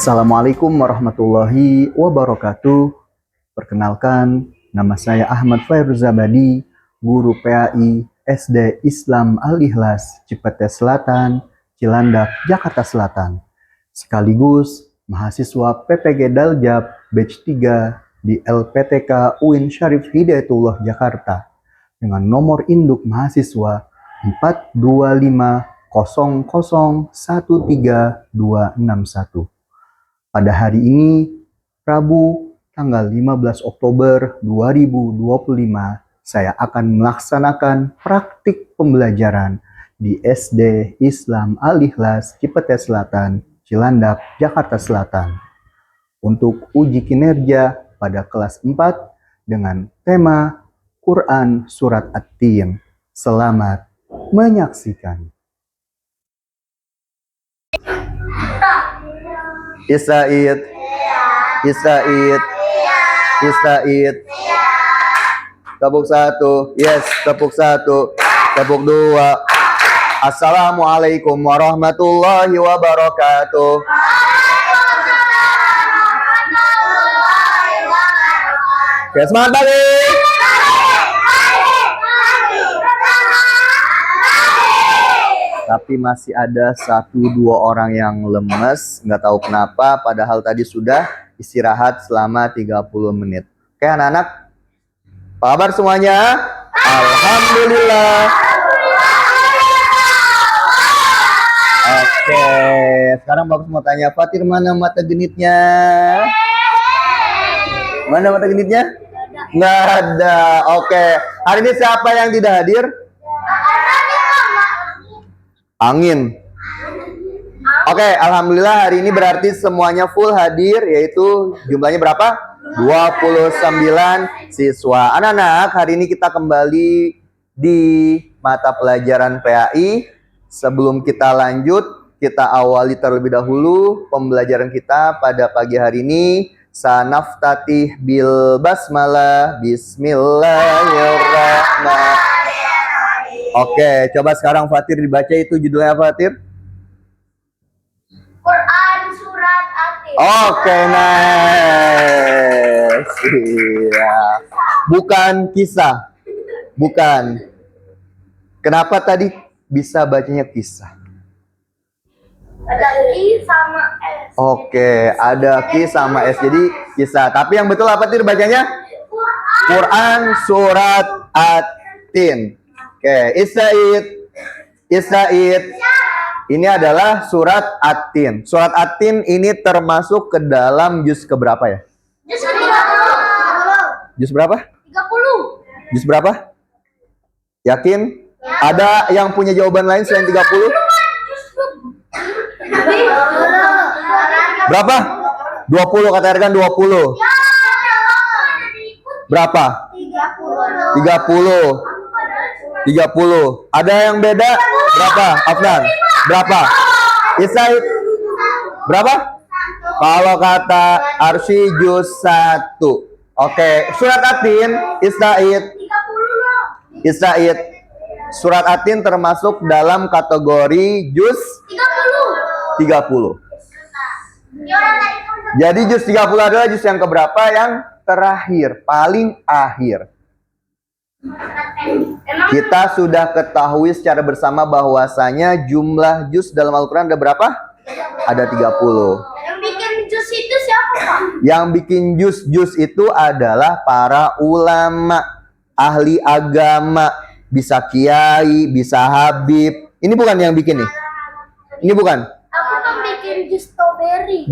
Assalamualaikum warahmatullahi wabarakatuh. Perkenalkan, nama saya Ahmad Fairuzzabadi, guru PAI SD Islam Al-Ikhlas, Cipete Selatan, Cilandak, Jakarta Selatan. Sekaligus mahasiswa PPG Daljab Batch 3 di LPTK UIN Syarif Hidayatullah Jakarta dengan nomor induk mahasiswa 42500132261. Pada hari ini, Rabu, tanggal 15 Oktober 2025, saya akan melaksanakan praktik pembelajaran di SD Islam Al-Ikhlas, Cipete Selatan, Cilandak, Jakarta Selatan. Untuk uji kinerja pada kelas 4 dengan tema Quran Surat At-Tin. Selamat menyaksikan. Isaid, Isaid, Isaid. Tepuk satu, yes, tepuk satu, tepuk dua. Assalamualaikum warahmatullahi wabarakatuh. Oke, semangat balik. Tapi masih ada 1-2 orang yang lemes, nggak tahu kenapa, padahal tadi sudah istirahat selama 30 menit. Oke anak-anak, apa kabar semuanya? Alhamdulillah. Oke, sekarang Bapak mau tanya, Fatir, mana mata genitnya? Mana mata genitnya? Nggak ada. Oke, hari ini siapa yang tidak hadir? Angin. Oke, alhamdulillah hari ini berarti semuanya full hadir, yaitu jumlahnya berapa? 29 siswa. Anak-anak, hari ini kita kembali di mata pelajaran PAI. Sebelum kita lanjut, kita awali terlebih dahulu pembelajaran kita pada pagi hari ini. Sanaftatih bil basmalah, bismillahirrahmanirrahim. Oke, coba sekarang Fatir dibaca, itu judulnya apa, Fatir? Quran Surat At-Tin. Oke, nice. Iya. Bukan kisah. Bukan. Kenapa tadi bisa bacanya kisah? Ada I sama S. Oke, ada Ki sama S, jadi kisah. Tapi yang betul apa, Tir, bacanya? Quran Surat At-Tin. Oke, Isaid. Ini adalah surat At-Tin. Surat At-Tin ini termasuk ke dalam juz keberapa ya? Juz 30. Juz berapa? 30. Juz berapa? Yakin? Ada yang punya jawaban lain selain 30? Berapa? 20, kata Ergan 20. Berapa? 30. 30. Ada yang beda? Berapa? Afnan? Berapa? Isaid? Berapa? Kalau kata Arsy juz 1. Oke, surat At-Tin, Isaid. Surat At-Tin termasuk dalam kategori juz 30. Jadi juz 30 adalah juz yang keberapa? Yang terakhir, paling akhir. Kita sudah ketahui secara bersama bahwasanya jumlah juz dalam Al-Quran ada berapa? Ada 30. Yang bikin juz itu siapa, Pak? Yang bikin juz itu adalah para ulama, ahli agama, bisa kiai, bisa habib. Ini bukan yang bikin nih. Ini bukan. Aku kan bikin juz strawberry.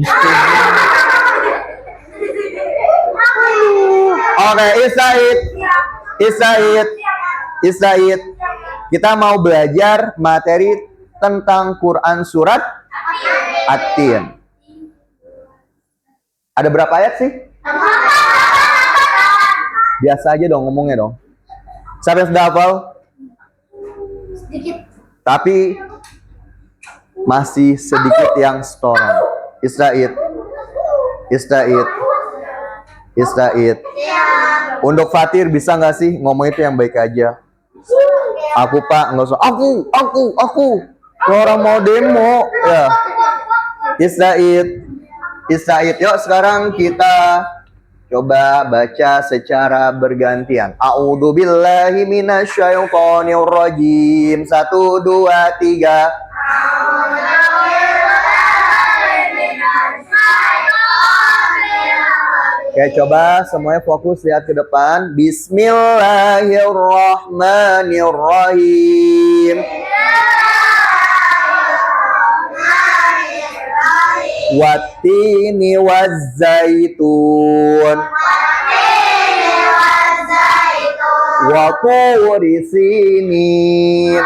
Oke, Isaid. Kita mau belajar materi tentang Quran Surat At-Tin. Ada berapa ayat sih? Biasa aja dong ngomongnya dong. Siapa yang sudah hafal? Sedikit. Tapi masih sedikit yang setoran. Isaid. Untuk Fatir bisa nggak sih ngomong itu yang baik aja? Aku, Pak, nggak usah. Aku. Orang mau demo ya. Isaid. Isaid. Yuk sekarang kita coba baca secara bergantian. A'udzubillahi minasyaitonirrajim. 1, 2, 3. Oke, coba semuanya fokus lihat ke depan. Bismillahirrahmanirrahim. Wattini wazzaitun. Wa turi sinin.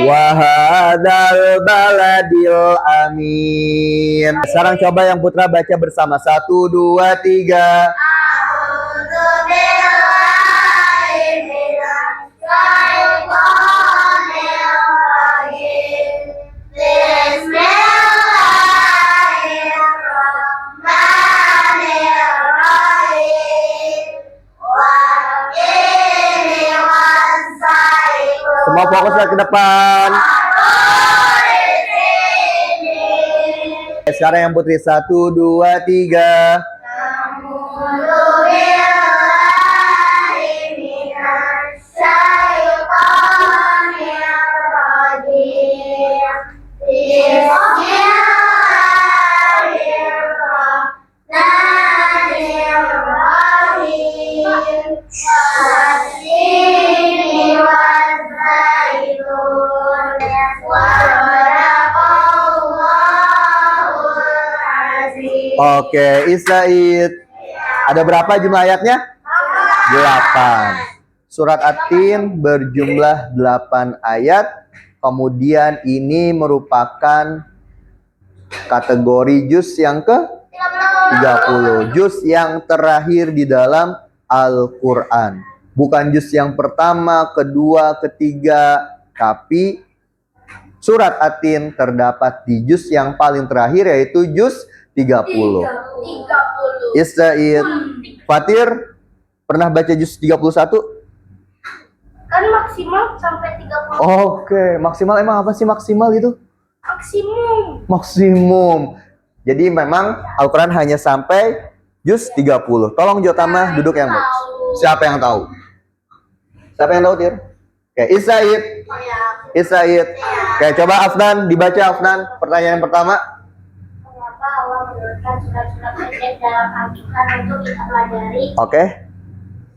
Wa hadzal baladil amin. Sekarang coba yang putra baca bersama. 1, 2, 3. Semua fokus ke depan. Sekarang yang putri. 1, 2, 3. Oke, Isaid. Ada berapa jumlah ayatnya? 8. Surat At-Tin berjumlah 8 ayat. Kemudian ini merupakan kategori juz yang ke-30. Juz yang terakhir di dalam Al-Quran. Bukan juz yang pertama, kedua, ketiga. Tapi surat At-Tin terdapat di juz yang paling terakhir, yaitu juz 30. Isaid. Fatir, pernah baca juz 31? Kan maksimal sampai 30. Oke, maksimal emang apa sih maksimal itu? Maksimum. Maksimum. Jadi memang Al-Quran hanya sampai juz 30. Tolong Jotama duduk yang bagus. Siapa yang tahu? Siapa yang tahu, Tir? Oke, Isaid. Isaid. Oke, coba Afnan, dibaca Afnan. Pertanyaan yang pertama. Kenapa Allah menurunkan surat-surat pendek dalam Al-Quran untuk kita pelajari? Oke.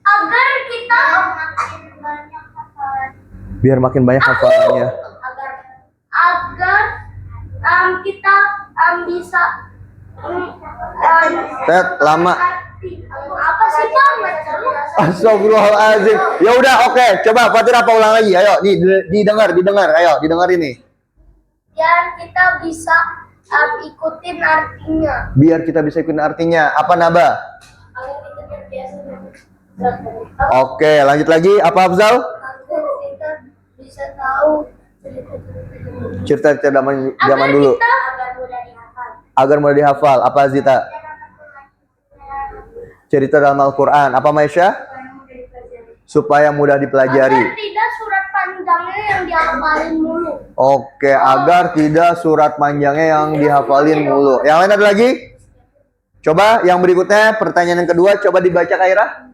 Agar kita makin banyak hafalan. Biar makin banyak hafalannya. Agar kita bisa Tet, lama. apa sih Bang? Astagfirullahaladzim. Ya udah, oke. Coba Fatir apa ulang lagi? Ayo, didengar. Ayo, didengar ini. Biar kita bisa ikutin artinya. Biar kita bisa ikutin artinya. Apa Naba? Agar kita terbiasa Oke, lanjut lagi. Apa Afzal? agar kita bisa tahu Cerita zaman dulu. agar mudah dihafal. Agar mudah dihafal. Apa Zita? Cerita dalam Al-Quran. Apa Maisha? Supaya mudah dipelajari. Agar tidak surat panjangnya yang dihafalin mulu. Oke, agar tidak surat panjangnya yang dihafalin mulu. Yang lain ada lagi? Coba yang berikutnya, pertanyaan yang kedua, coba dibaca Kaira.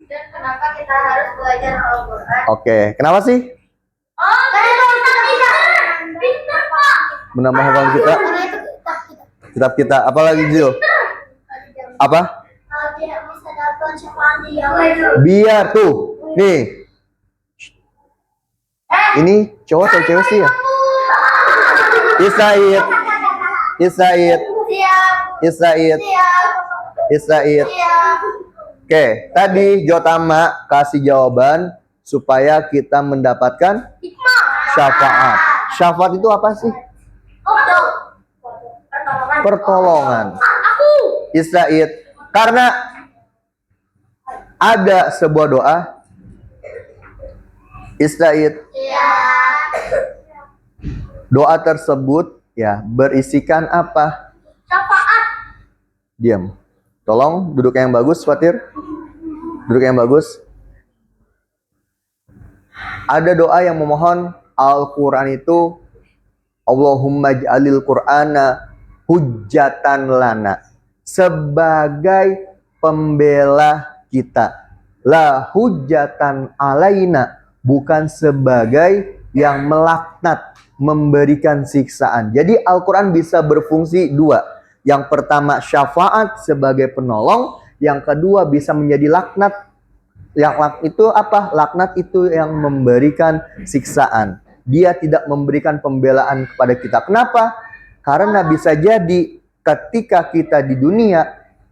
Dan kenapa kita harus belajar Al-Quran? Oke, kenapa sih? Oh, karena kita pintar Pak. Menambah hafalan kita, Karena itu kitab kita. Apa lagi Zil? Apa? biar bisa dapat syafaat di Allah. Biar tuh, nih. Ini cowok atau cewek sih ya? Isaid, Isaid, Siap. Isaid, Siap. Isaid. Siap. Oke, tadi Jotama kasih jawaban supaya kita mendapatkan Hikmah. syafaat. Syafaat itu apa sih? Oh, pertolongan. Pertolongan. Aku. Isaid. Karena ada sebuah doa. Isaid. Iya. Doa tersebut ya berisikan apa? Syafaat. Diam. Tolong duduk yang bagus, Fatir. Duduk yang bagus. Ada doa yang memohon Al-Quran itu Allahumma ja'alil Qur'ana hujjatan lana, sebagai pembela kita. La hujjatan alaina, bukan sebagai yang melaknat, memberikan siksaan. Jadi Al-Quran bisa berfungsi dua. Yang pertama syafaat sebagai penolong, yang kedua bisa menjadi laknat. Yang laknat itu apa? Laknat itu yang memberikan siksaan. Dia tidak memberikan pembelaan kepada kita. Kenapa? Karena bisa jadi ketika kita di dunia,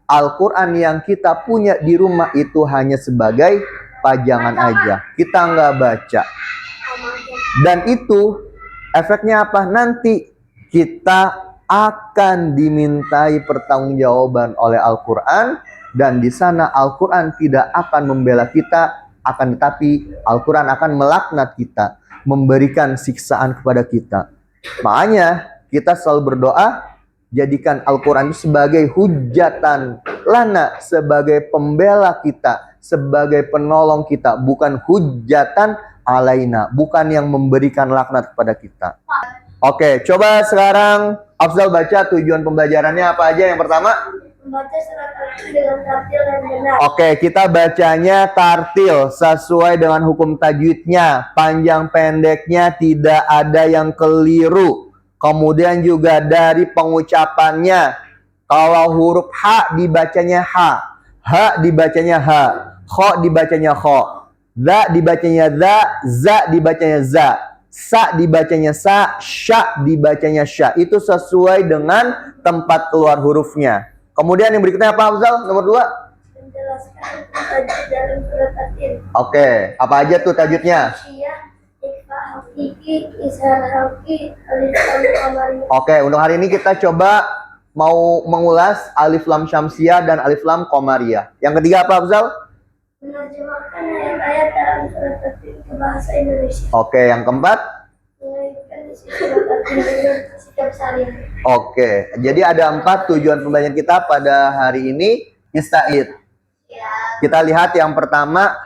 Al-Quran yang kita punya di rumah itu hanya sebagai pajangan aja. Kita nggak baca. Dan itu efeknya apa? Nanti kita akan dimintai pertanggungjawaban oleh Al-Quran. Dan di sana Al-Quran tidak akan membela kita, akan tetapi Al-Quran akan melaknat kita, memberikan siksaan kepada kita. Makanya kita selalu berdoa, jadikan Al-Quran sebagai hujjatan lana, sebagai pembela kita, sebagai penolong kita, bukan hujjatan alaina, bukan yang memberikan laknat kepada kita. Oke, coba sekarang Afzal baca tujuan pembelajarannya apa aja. Yang pertama, Membaca surat Al-Qur'an dengan tartil dan benar. oke, kita bacanya tartil sesuai dengan hukum tajwidnya. Panjang pendeknya tidak ada yang keliru. Kemudian juga dari pengucapannya. Kalau huruf H dibacanya H. H dibacanya H. Kho dibacanya Kho. Za dibacanya Za. Za dibacanya Za. Sa dibacanya Sa. Sya dibacanya Sya. Itu sesuai dengan tempat keluar hurufnya. Kemudian yang berikutnya apa, Afzal? Nomor 2. Menjelaskan tajwid dalam surat At-Tin. Oke, apa aja tuh tajwidnya? Syiah, Ikhfa, Hakiki, Ishar, Haki, Alif, Lam, Qamariyah. Oke, untuk hari ini kita coba mau mengulas Alif Lam Syamsiah dan Alif Lam Qamariyah. Yang ketiga apa, Afzal? Menerjemahkan ayat-ayat dalam surat At-Tin ke bahasa Indonesia. Oke, yang keempat? Mengaitkan isi surat At-Tin dengan sikap sehari-hari. Oke, jadi ada 4 tujuan pembelajaran kita pada hari ini. Ista'id. Kita lihat yang pertama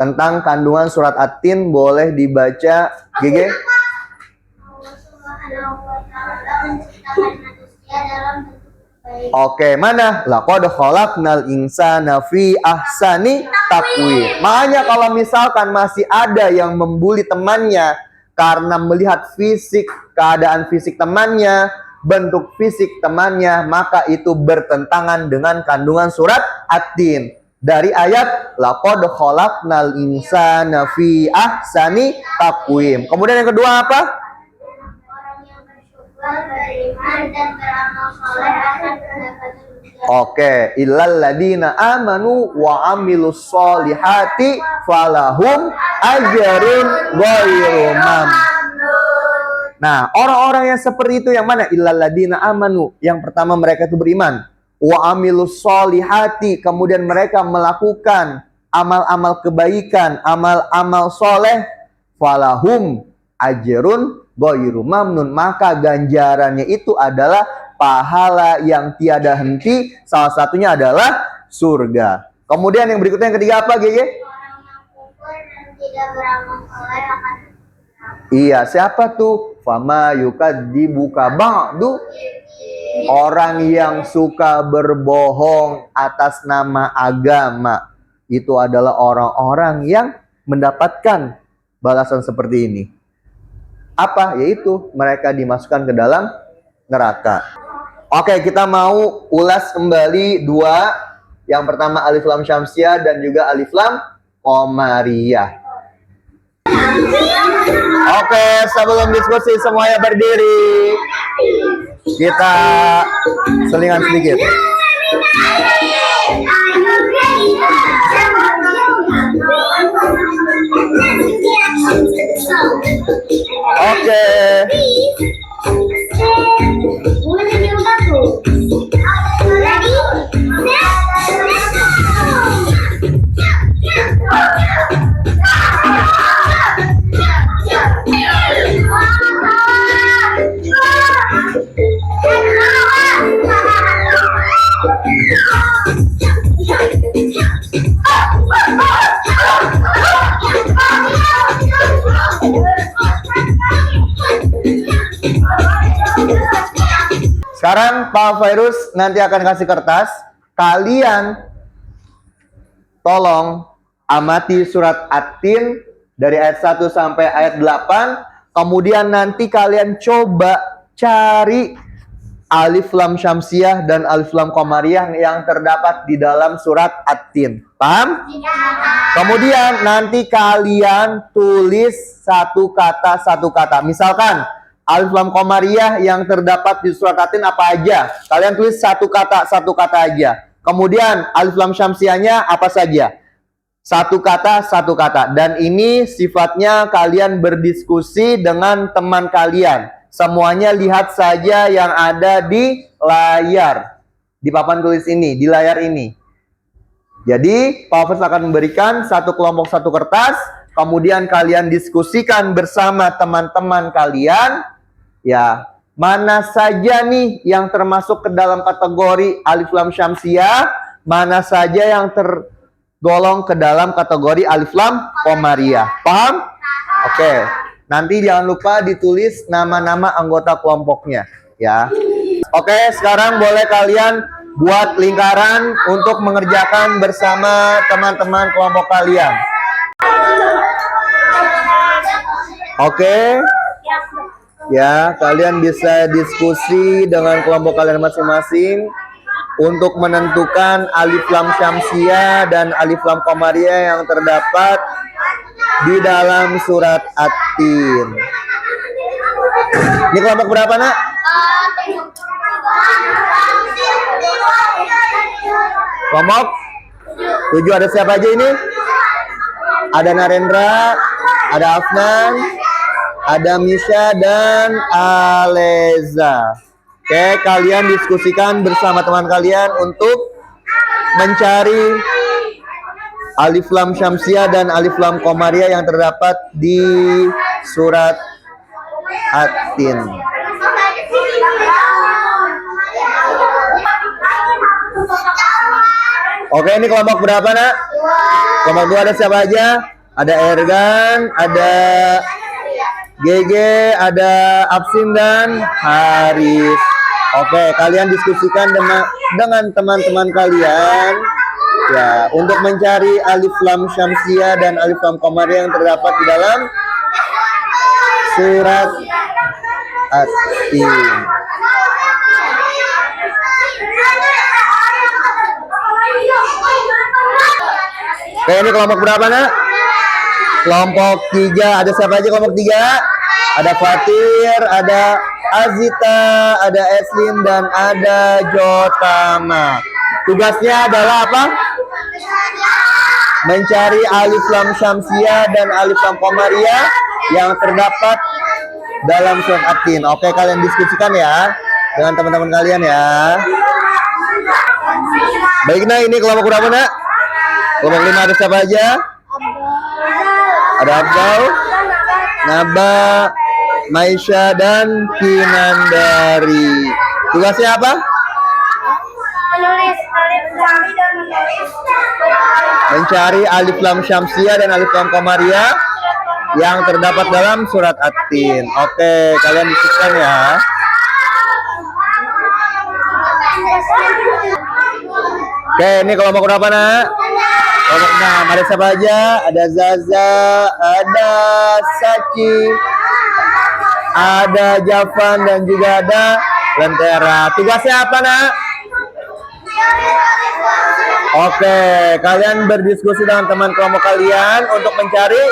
tentang kandungan surat At-Tin, boleh dibaca GG. Allah Subhanahu wa Ta'ala menciptakan manusia dalam bentuk baik. Oke, mana? Laqad khalaqnal insana fi ahsani taqwim. Makanya kalau misalkan masih ada yang membuli temannya karena melihat fisik, keadaan fisik temannya, bentuk fisik temannya, maka itu bertentangan dengan kandungan surat At-Tin. Dari ayat laqad khalaqnal insana fi ahsani taqwim. Kemudian yang kedua apa? Orang yang bersyukur, beriman, dan beramal soleh akan mendapat surga. Oke, illal ladina amanu wa amilus solihati falahum ajrun ghairu mamnun. Nah, orang-orang yang seperti itu yang mana? Illal ladina amanu. Yang pertama mereka itu beriman. Wa amilus solihati, kemudian mereka melakukan amal-amal kebaikan, amal-amal soleh. Falahum ajrun ghairu mamnun, maka ganjarannya itu adalah pahala yang tiada henti, salah satunya adalah surga. Kemudian yang berikutnya yang ketiga apa, GG? Orang yang kufur dan tidak beramal soleh akan Iya, siapa tuh? Fama yukadzibuka ba'du. Orang yang suka berbohong atas nama agama. Itu adalah orang-orang yang mendapatkan balasan seperti ini. Apa? Yaitu mereka dimasukkan ke dalam neraka. Oke, kita mau ulas kembali 2. Yang pertama Alif Lam Syamsiah dan juga Alif Lam Qamariyah. Oke, sebelum diskusi semuanya berdiri. Kita selingan sedikit. Oke. Sekarang Pak Virus nanti akan kasih kertas. Kalian tolong amati surat At-Tin dari ayat 1 sampai ayat 8. Kemudian nanti kalian coba cari alif lam syamsiah dan alif lam qamariyah yang terdapat di dalam surat At-Tin. Paham? Kemudian nanti kalian tulis satu kata. Misalkan alif lam qamariyah yang terdapat di surat At-Tin apa aja? Kalian tulis satu kata aja. Kemudian alif lam syamsiahnya apa saja? Satu kata. Dan ini sifatnya kalian berdiskusi dengan teman kalian. Semuanya lihat saja yang ada di layar. Di papan tulis ini, di layar ini. Jadi, Pak Hafiz akan memberikan satu kelompok satu kertas. Kemudian kalian diskusikan bersama teman-teman kalian. Ya, mana saja nih yang termasuk ke dalam kategori alif lam syamsiah. Mana saja yang tergolong ke dalam kategori alif lam qamariyah. Paham? Oke. Nanti jangan lupa ditulis nama-nama anggota kelompoknya, ya. Oke, sekarang boleh kalian buat lingkaran untuk mengerjakan bersama teman-teman kelompok kalian. Oke. Ya, kalian bisa diskusi dengan kelompok kalian masing-masing untuk menentukan alif lam syamsiah dan alif lam qamariyah yang terdapat di dalam surat At-Tin. Ini kelompok berapa, Nak? Kelompok 7. Ada siapa aja ini? Ada Narendra, ada Afnan, ada Misha dan Aleza. Oke, kalian diskusikan bersama teman kalian untuk mencari alif lam syamsiah dan alif lam qamariyah yang terdapat di surat At-Tin. Oke, ini kelompok berapa, Nak? Kelompok 2 ada siapa aja? Ada Ergan, ada GG, ada Absin dan Haris. Oke, kalian diskusikan dengan teman-teman kalian. Ya, untuk mencari alif lam syamsiah dan alif lam qamariyah yang terdapat di dalam surat At-Tin. Oke, ini kelompok berapa, Nak? Kelompok 3. Ada siapa aja kelompok 3? Ada Fatir, ada Azita, ada Eslin, dan ada Jotama. Tugasnya adalah apa? Mencari alif lam syamsiah dan alif lam qamariyah yang terdapat dalam surat At-Tin. Oke, kalian diskusikan ya dengan teman-teman kalian ya. Baik, Nah, ini kelompok berapa, Nak? Kelompok 5 ada siapa aja? Ada Abdul, Naba, Maisha, dan Kinandari. Tugasnya apa? Mencari alif lam syamsiah dan alif lam qamariyah yang terdapat dalam surat At-Tin. Oke, kalian diskusikan ya. Oke, ini kelompok berapa, Nak? Kelompok 6. Ada siapa aja? Ada Zaza, ada Sachi, ada Javan, dan juga ada Lentera. Tugasnya apa, Nak? Oke, kalian berdiskusi dengan teman kelompok kalian untuk mencari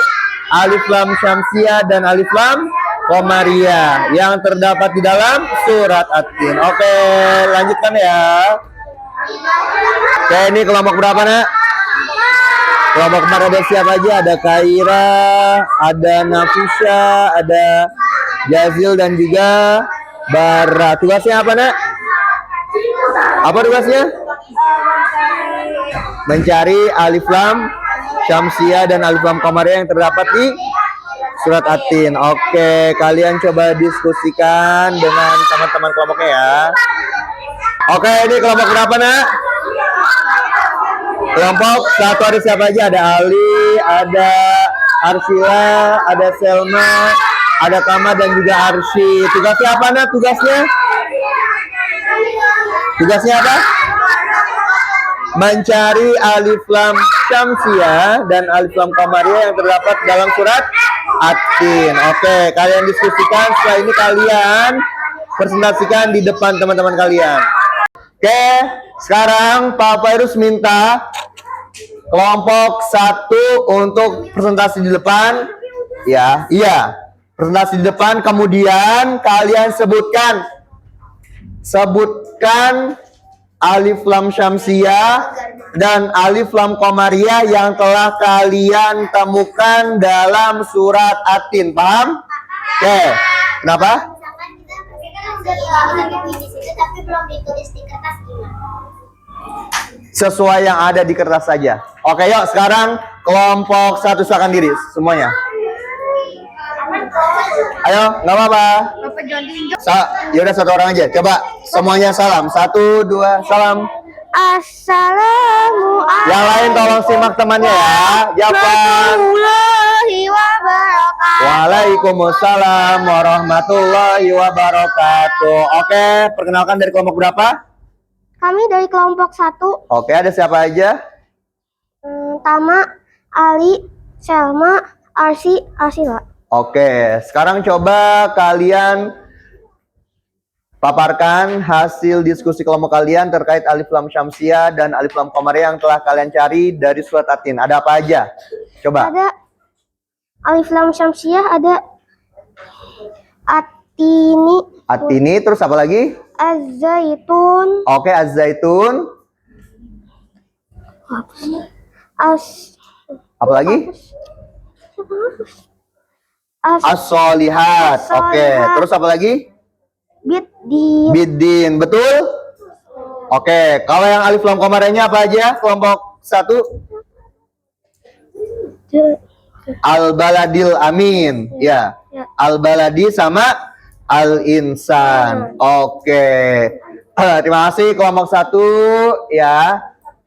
alif lam syamsiah dan alif lam qamariyah yang terdapat di dalam surat At-Tin. Oke, lanjutkan ya. Oke, ini kelompok berapa, Nak? Kelompok 4 ada siapa aja? Ada Kaira, ada Nafisha, ada Jazil, dan juga Bara. Tugasnya apa, Nak? Apa tugasnya? Mencari alif lam syamsiah dan alif lam qamariyah yang terdapat di surat At-Tin. Oke, kalian coba diskusikan dengan teman-teman kelompoknya ya. Oke, ini kelompok berapa, Nak? Kelompok 1 ada siapa aja? Ada Ali, ada Arsila, ada Selma, ada Tama, dan juga Arsi. Tugasnya apa, Nak? Tugasnya Tugasnya apa? Mencari alif lam syamsiah dan alif lam qamariyah yang terdapat dalam surat At-Tin. Oke, kalian diskusikan. Setelah ini kalian presentasikan di depan teman-teman kalian. Oke, sekarang Pak Virus minta kelompok 1 untuk presentasi di depan. Ya, iya. Presentasi di depan, kemudian kalian sebutkan alif lam syamsiah dan alif lam qamariyah yang telah kalian temukan dalam surat At-Tin. Paham? Oke. Kenapa? Misalkan kita udah di situ tapi belum ditulis di kertas gimana? Sesuai yang ada di kertas saja. Oke, yuk sekarang kelompok 1 silakan diri semuanya. Ayo, nggak apa-apa. Yaudah 1 orang aja. Coba semuanya salam. 1, 2, salam. Assalamualaikum Yang lain tolong simak temannya ya. Jawab. warahmatullahi wabarakatuh. Waalaikumsalam warahmatullahi wabarakatuh. Oke, perkenalkan dari kelompok berapa? Kami dari kelompok 1. Oke, ada siapa aja? Tama, Ali, Selma, Arsila. Oke, sekarang coba kalian paparkan hasil diskusi kelompok kalian terkait alif lam syamsiah dan alif lam qamariyah yang telah kalian cari dari surat At-Tin. Ada apa aja? Coba. Ada alif lam syamsiah, ada At-Tini, At-Tini, terus apa lagi? Az-Zaitun, Oke, Az-Zaitun. Apa lagi? As-Solihat. Oke, terus apa lagi? Biddin, betul? Oke, kalau yang alif lam qamariyahnya apa aja? Kelompok 1? Al-Baladil Amin. Ya. Al-Baladi sama Al-Insan. Oke. Terima kasih kelompok 1 ya.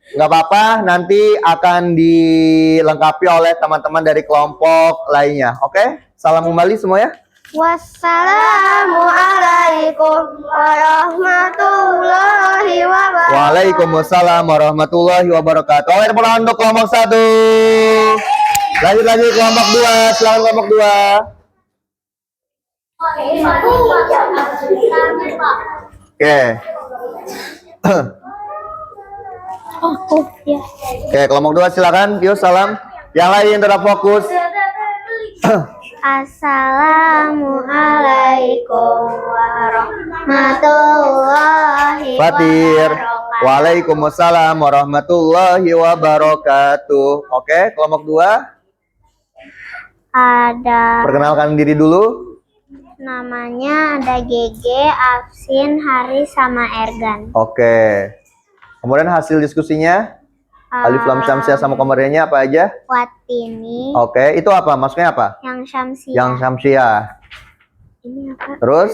Nggak apa-apa, nanti akan dilengkapi oleh teman-teman dari kelompok lainnya. Oke? Salam kembali semuanya. Wassalamualaikum warahmatullahi wabarakatuh. Waalaikumsalam warahmatullahi wabarakatuh. Oke, tepuk tangan untuk kelompok 1. Lanjut lagi kelompok 2. Silakan kelompok 2. Oke. Oke, kelompok 2 silakan. Yuk, salam. Yang lain tetap fokus. Assalamualaikum warahmatullahi Fatir. wabarakatuh. Waalaikumsalam warahmatullahi wabarakatuh. Oke, kelompok 2. Ada Perkenalkan diri dulu. namanya, ada Gege, Afsin, Haris, sama Ergan. Oke. Kemudian hasil diskusinya alif lam syamsiah sama qamariyahnya apa aja? Watini, Oke, itu apa? Maksudnya apa? yang Syamsiah. Yang syamsiah. Ini apa? Terus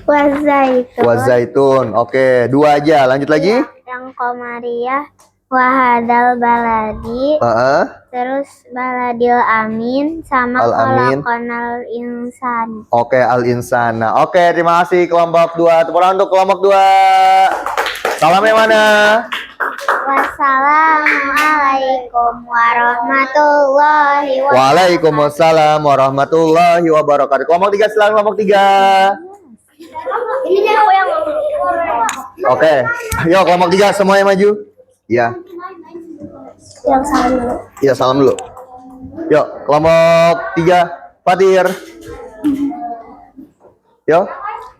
Wazaitun. wazaitun. Oke, 2 aja. Lanjut lagi. Yang Qamariyah, Wahadal Baladi. Terus Baladil Amin sama Al-Amin. Khalaqanal Insan. Oke, Al-Insana. Oke, terima kasih kelompok 2. Tepuk tangan untuk kelompok 2. Salamnya mana? Wassalamualaikum warahmatullahi wabarakatuh. Waalaikumsalam warahmatullahi wabarakatuh. Kelompok 3 silakan kelompok 3. Ini aku yang Oke. Yuk kelompok 3 semuanya maju. Iya. yang salah dulu. Iya, salam dulu. Yuk, kelompok 3 Fatir. Yuk.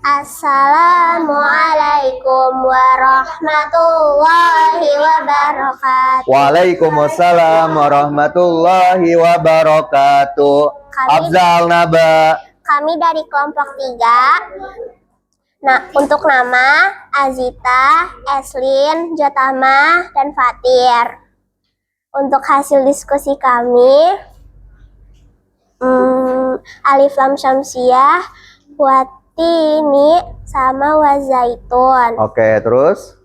Assalamualaikum warahmatullahi wabarakatuh. Waalaikumsalam warahmatullahi wabarakatuh. Afzal Naba. Kami dari kelompok 3. Nah, untuk nama Azita, Eslin, Jotama, dan Fatir. Untuk hasil diskusi kami, alif lam syamsiah, Watini, sama Wazaitun. Oke, terus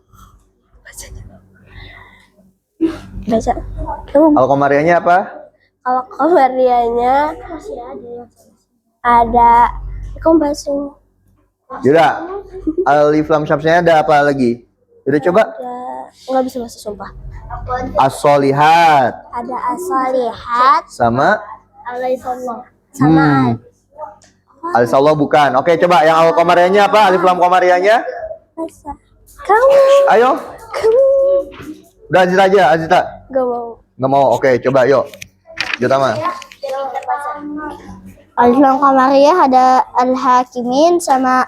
Baca. Al-Qamariyahnya apa? Kalau komarianya ada. Kamu bahasa Yuda, alif lam syamsiahnya ada apa lagi? Yuda coba. Nggak bisa bahasa sumpah. As-solihat Ada as-solihat sama alaihissalam sama Al-Sallah bukan. Oke, coba yang al-qamariyahnya apa? Alif lam qamariyahnya? asa. Kamu Ayo. Udah Azita aja, Azita. gak mau. Nggak mau. Oke, coba yuk. Yutama. Alif lam qamariyah ada al-hakimin sama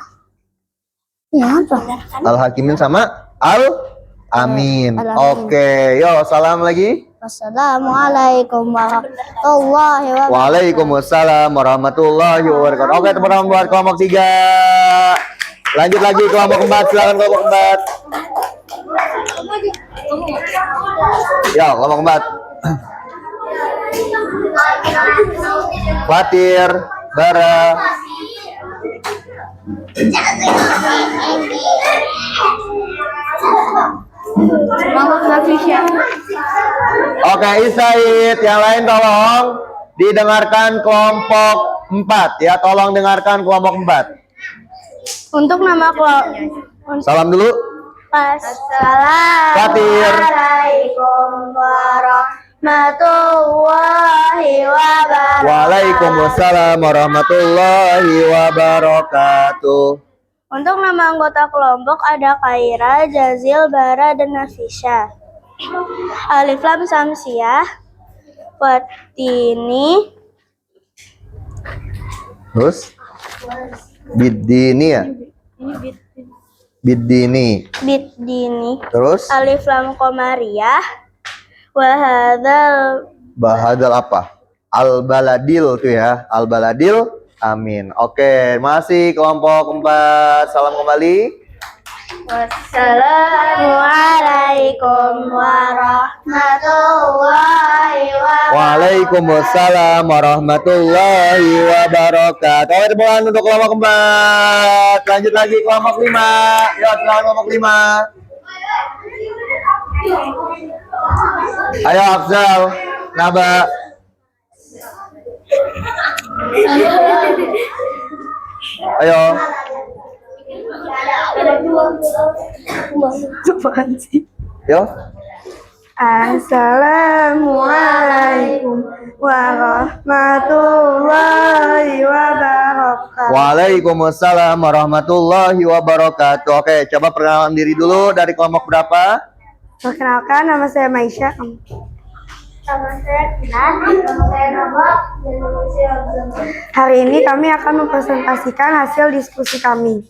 ya apa? Al-Hakimin sama Al-Amin. Al-Amin. Oke, yuk salam lagi. Wassalamualaikum warahmatullahi wabarakatuh. Waalaikumsalam warahmatullahi wabarakatuh. Oke, teman-teman buat kelompok 3. Lanjut lagi kelompok 4, silakan kelompok 4. Ya, kelompok 4. Fatir, Bara. Oke, Isaid, yang lain tolong didengarkan kelompok 4 ya, tolong dengarkan kelompok 4. Untuk nama kelompok Salam dulu. Assalamualaikum warahmatullahi wabarakatuh. Waalaikumsalam warahmatullahi wabarakatuh. Untuk nama anggota kelompok ada Kaira, Jazil, Bara, dan Nafisha. Alif lam samsiah, Watini, Terus Bidini ya? Bidini. Bidini. Terus Alif lam Qamariyah, Wahadal. Bahadal apa? Al-Baladil tuh ya. Al-Baladil. Amin. Oke, masih kelompok 4. Salam kembali. Wassalamualaikum warahmatullahi wabarakatuh. Waalaikumsalam warahmatullahi wabarakatuh. Oke, tepuk tangan untuk kelompok 4. Lanjut lagi kelompok 5. Yuk, silakan kelompok 5. Ayo Afzal, Naba. Ayo. Yo. Assalamualaikum warahmatullahi wabarakatuh. Waalaikumsalam warahmatullahi wabarakatuh. Oke, coba perkenalan diri dulu dari kelompok berapa? Perkenalkan, nama saya Maisha. Nama saya Kinan, nama saya Naba, dan nama saya Abdul. Hari ini kami akan mempresentasikan hasil diskusi kami.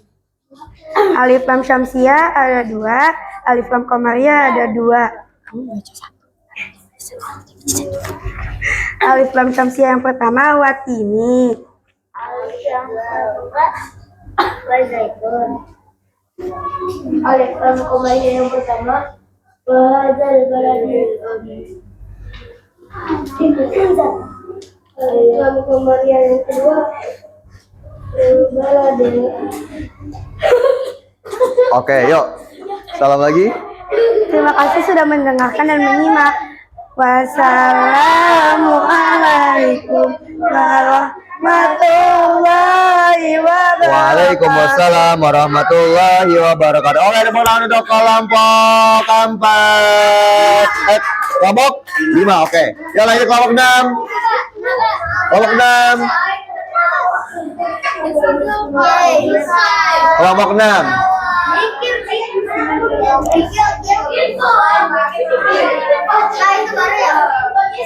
Alif lam syamsiah ada 2, alif lam qamariyah ada 2. Alif lam syamsiah yang pertama Watini. Alif yang kedua Wazaitun. Alif lam qamariyah yang pertama Wahadal Baladil Amin. Alif lam qamariyah yang kedua Baladil. Oke, yuk. Salam lagi. Terima kasih sudah mendengarkan dan menyimak. Wassalamualaikum warahmatullahi wabarakatuh. Waalaikumsalam warahmatullahi wabarakatuh. Oke, tepuk tangan untuk kelompok 4. Kelompok 5, oke. Yuk lanjut kelompok 6. Kelompok 6. Kelompok 6.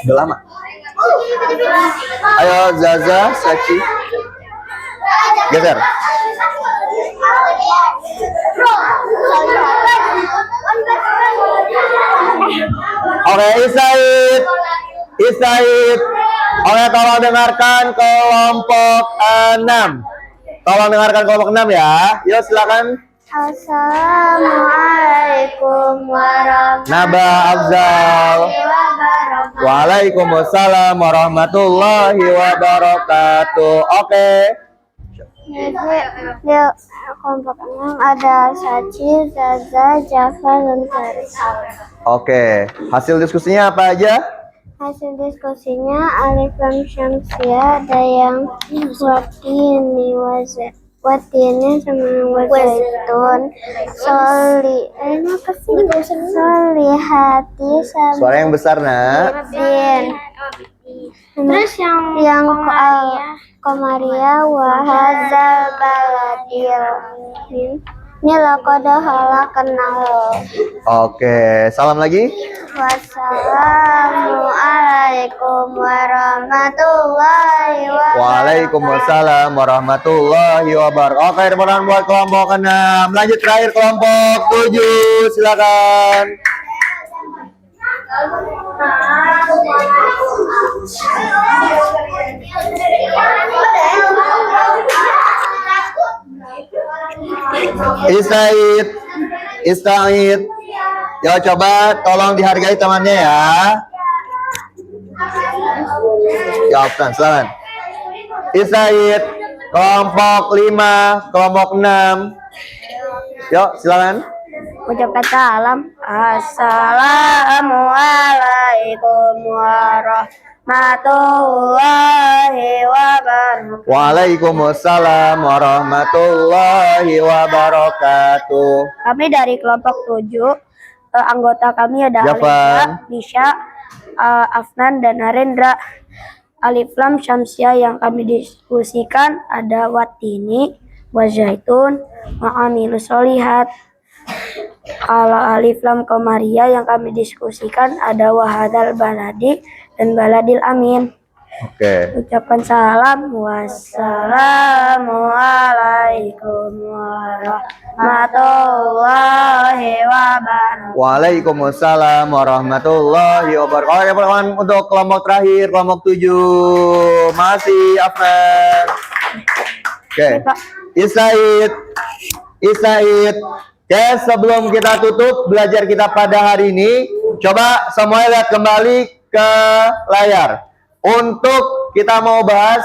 Udah lama. Ayo Zaza, Sachi. Geser. Oke, Isaid. Isaid. Oke, tolong dengarkan kelompok 6. Tolong dengarkan kelompok 6 ya. Yuk silakan. Assalamualaikum warahmatullahi Naba Afzal. wabarakatuh. Waalaikumsalam warahmatullahi wabarakatuh. Oke. Di kelompok 6 ada Sachi, Zaza, Jafar, dan Faris. Oke. Hasil diskusinya apa aja? Hasil diskusinya alif lam syamsiah ada yang Watini, watini sama wazaitun, solihati sama Suara yang besar, nak. din. Terus yang Komaria wahazal baladil ini laqad khalaqnahu. Oke, salam lagi. Wassalamualaikum warahmatullahi wabarakatuh. Waalaikumsalam warahmatullahi wabarakatuh. Oke, tepuk tangan buat kelompok 6. Lanjut terakhir kelompok 7. Silakan. Istaid. Ya, coba tolong dihargai temannya ya. Jawabkan, silakan. Istaid. Kelompok 5, kelompok 6. Yuk, silakan. Ucapkan salam. Assalamualaikum warahmatullahi wabarakatuh. Waalaikumsalam warahmatullahi wabarakatuh. Kami dari kelompok 7. Anggota kami ada Jafan, Alifla, Nisha, Afnan, dan Narendra. Alif Lam Syamsiah yang kami diskusikan ada Watini, Wazaitun, Ma'amilus Solihat. Kalau Alif Lam Komariah yang kami diskusikan ada Wahadal Baladi dan Baladil Amin. Oke. Ucapkan salam. Wassalamualaikum warahmatullahi wabarakatuh. Waalaikumsalam warahmatullahi wabarakatuh. Oke, untuk kelompok terakhir, kelompok 7. Masih Afnan. Oke. Isaid. Oke, sebelum kita tutup belajar kita pada hari ini, coba semuanya lihat kembali ke layar. Untuk kita mau bahas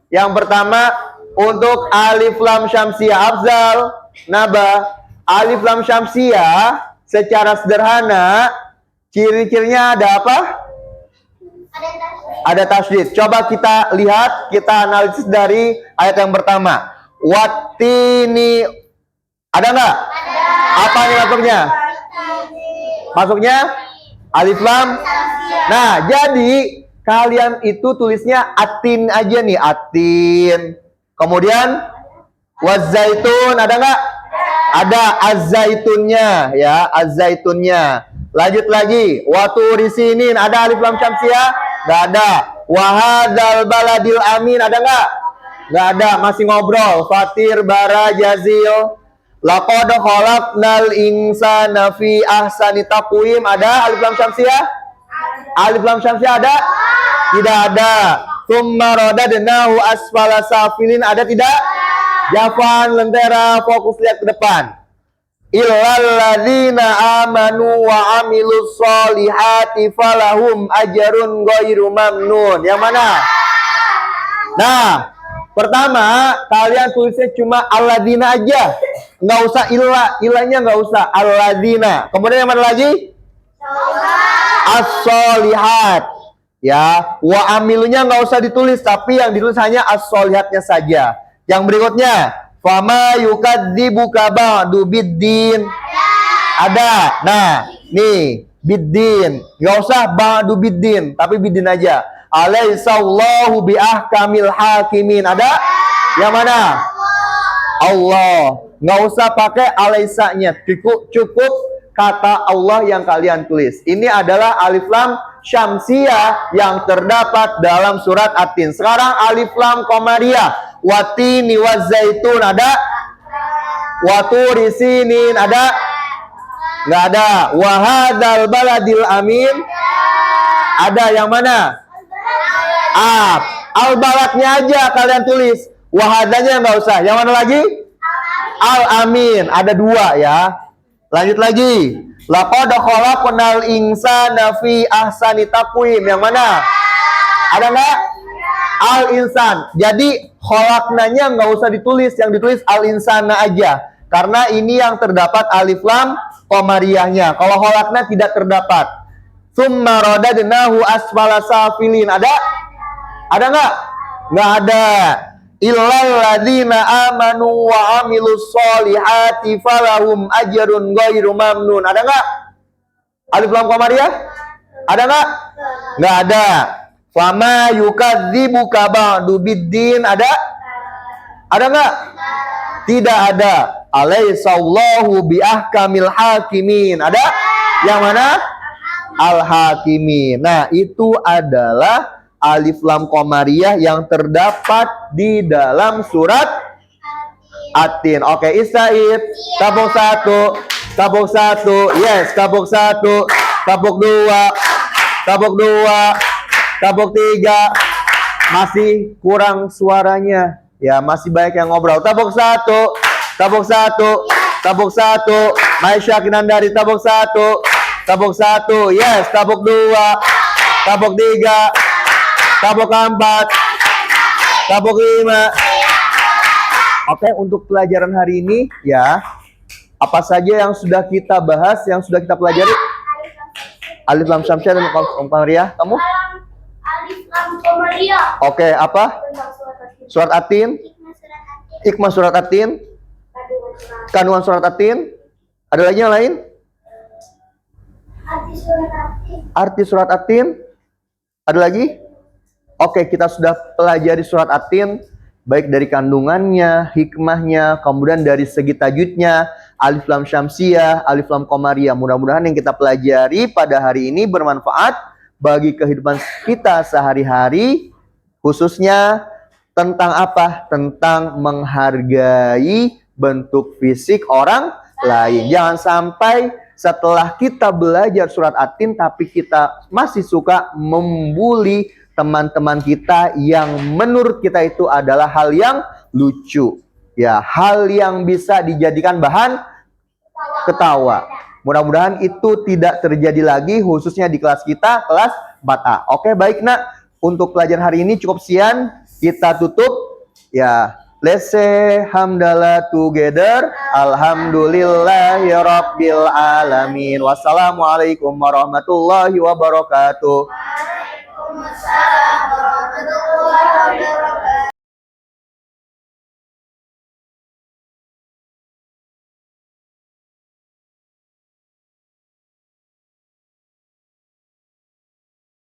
yang pertama untuk Alif Lam Syamsiah. Afzal, Naba, Alif Lam Syamsiah secara sederhana ciri-cirinya ada apa? Ada tasydid. Coba kita lihat, kita analisis dari ayat yang pertama. Watini, ada nggak? Apa nih masuknya? Masuknya Alif Lam. Nah, jadi kalian itu tulisnya atin aja nih, atin. Kemudian wazaitun, ada nggak? Ada azaitunnya ya, azaitunnya. Lanjut lagi, waturisinin, ada Alif Lam Syamsiah? Nggak ada. Wahadzal baladil amin, ada nggak? Nggak ada, masih ngobrol. Fatir, bara, jazil. Laqad khalaqnal insana fi ahsani taqwim, ada Alif Lam Syamsiah? Alif Lam Syamsiah ada? Tidak ada. Tsumma radadnahu asfala safilin, ada tidak? Jafan, Lentera, fokus lihat ke depan. Illal ladzina amanu wa amilus solihati falahum ajrun ghairu mamnun. Yang mana? Nah, pertama kalian tulisnya cuma alladzina aja. Nggak usah ilahnya nggak usah, alladzina. Kemudian yang mana lagi? As-solihat. Ya, wa amilunya nggak usah ditulis, tapi yang ditulis hanya as-solihatnya saja. Yang berikutnya, fama yukadzibuka ba'du biddin. Ada. Nah, nih, biddin. Nggak usah ba'du biddin, tapi biddin aja. Alaihissallahu biahkamil hakimin. Ada? Yang mana? Allah. Nggak usah pakai alaisanya, cukup kata Allah yang kalian tulis. Ini adalah Alif Lam Syamsiah yang terdapat dalam surat At-Tin. Sekarang Alif Lam Qamariyah. Watini wazaitun, ada? Waturisinin, ada? Nggak ada. Wahadzal baladil amin, ada? Yang mana? Al-baladnya aja kalian tulis. Wahadanya nggak usah. Yang mana lagi? Al-amin, ada 2 ya. Lanjut lagi. Laqad khalaqnal insana fi ahsani taqwim. Yang mana? Ada nggak? Al-insan. Jadi khalaqnanya nggak usah ditulis, yang ditulis al-insana aja. Karena ini yang terdapat Alif Lam Qamariyahnya. Kalau khalaqna tidak terdapat. Tsumma radadnahu asfala safilin. Ada? Ada nggak? Nggak ada. illal ladzina amanu wa amilus solihati falahum ajrun ghairu mamnun. Ada nggak? Alif lam qamariyah? Ada nggak? Nggak ada. Fama yukadzibuka ba'du biddin. Ada? Ada nggak? Tidak ada. Alaihissallahu biahkamil hakimin. Ada? Yang mana? Al-Hakimin. Nah, itu adalah alif lam qamariyah yang terdapat di dalam surat At-Tin. Oke, Isaid. Kapok 1. Kapok 1. Yes, kapok 1. Kapok 2. Kapok 2. Kapok 3. Masih kurang suaranya. Ya, masih banyak yang ngobrol. Tabok 1. Tabok 1. Tabok 1. Maisha Kinandari tabok 1. Tabok 1. Yes, tabok 2. Tabok 3. Tabok 4. Tabok 5. Oke, untuk pelajaran hari ini ya, apa saja yang sudah kita bahas, yang sudah kita pelajari? Alif lam syamsiah dan qamariyah. Kamu? Alif lam qamariyah. Oke, apa? Surat At-Tin. Hikmah surat At-Tin. Kandungan surat At-Tin. Ada lagi yang lain? Arti surat At-Tin. Arti surat At-Tin. Ada lagi? Oke, kita sudah pelajari surat At-Tin, baik dari kandungannya, hikmahnya, kemudian dari segi tajwidnya, alif lam syamsiah, alif lam qamariyah. Mudah-mudahan yang kita pelajari pada hari ini bermanfaat bagi kehidupan kita sehari-hari, khususnya tentang apa? Tentang menghargai bentuk fisik orang lain. Jangan sampai setelah kita belajar surat At-Tin tapi kita masih suka membuli teman-teman kita yang menurut kita itu adalah hal yang lucu. Ya, hal yang bisa dijadikan bahan ketawa. Mudah-mudahan itu tidak terjadi lagi, khususnya di kelas kita, kelas Bata. Oke, baik nak. Untuk pelajaran hari ini cukup sekian. Kita tutup. Ya, let's say hamdalah together. Alhamdulillahirabbil alamin. Wassalamualaikum warahmatullahi wabarakatuh. Waalaikumsalam